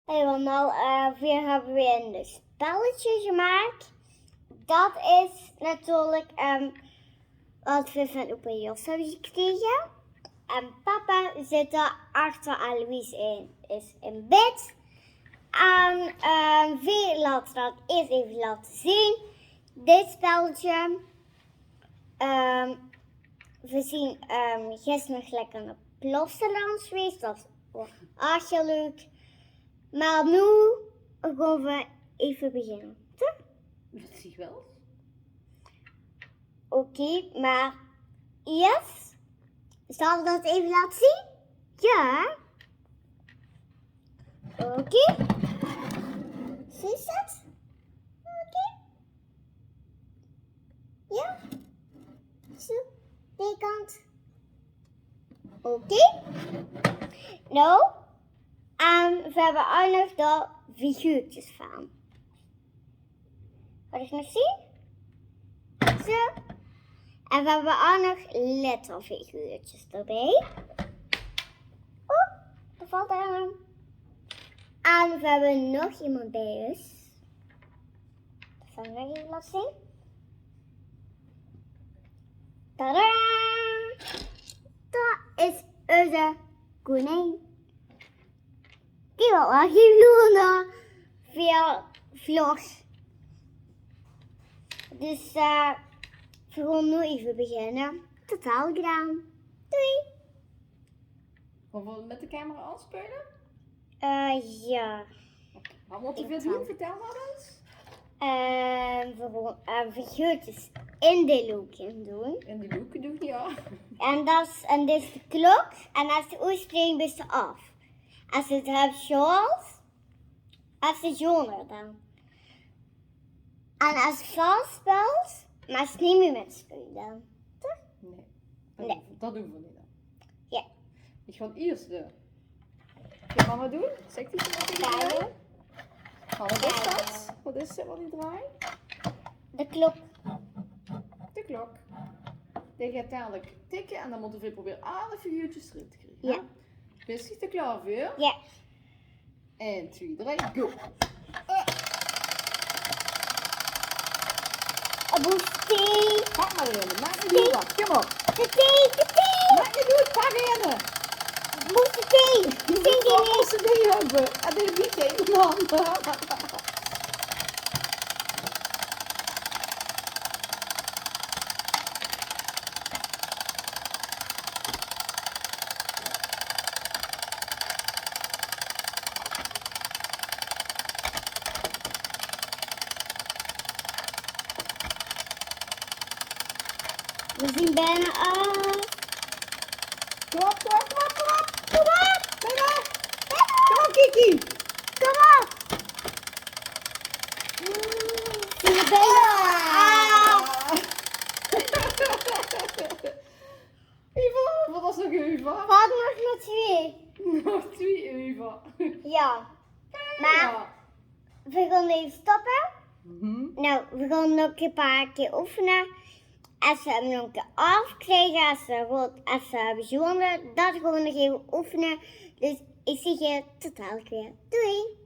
Helemaal, weer hebben we een spelletje gemaakt. Dat is natuurlijk wat we van opa Jos hebben gekregen. En papa zit er achter en Louise is in bed. En we laten dat eerst even laten zien. Dit spelletje. We zien gisteren nog lekker naar Plopsaland geweest. Dat was erg heel leuk. Maar nu gaan we even beginnen. Dat zie ik wel. Oké, maar eerst zal ik dat even laten zien? Ja. Oké. Zie je het? Oké. Ja. Zo, die kant. Oké. Nou, we hebben ook nog de figuurtjes van. Wat ik nog zien? Zo. En we hebben ook nog letterfiguurtjes erbij. Oh, er valt er een. En we hebben nog iemand bij ons. Dat zal ik nog even laten zien. Tadaa! Dat is onze konijn. Die wil wel geen veel vlogs. Dus we gaan nu even beginnen. Totaal gedaan. Doei! Gaan we met de camera aanspelen? Ja. Oké. Maar wat we doen, vertel maar eens. We gaan figuurtjes in de loopje doen. En die boeken doen, ja. En dit is de klok. En als de oorsprong is er af. Als het hebt zoals, als het jonger dan. En als het vals speelt, maar als het niet meer met spelen. Toch? Nee, dat doen we niet dan. Ja. Ik ga eerst de... Ga mama doen? Zeg die wat die draait. Wat is dat? Wat is het wat die draait? De klok. De klok. Die gaat dadelijk tikken en dan moeten we proberen alle figuurtjes erin te krijgen. Ja. Ben je er klaar voor? Ja. 1, 2, 3, go! Een boestie. Pak maar in, maak niet doen wat. Kom op. De thee. Maak niet doen, pak in. Moest thee. Je moet wel onze dingen hebben. En dit is niet één man. We zien bijna af. Kom op. Kom op, Kiki. Kom op. Zie je bijna af. Eva, wat was nog Eva? Wat nog maar 2? Nog 2 Eva. Ja. Maar we gaan even stoppen. Nou, we gaan nog een paar keer oefenen. Als we hem nog een keer afkrijgen, als we hebben gewonnen, dat gaan we nog even oefenen. Dus ik zie je totaal weer. Doei!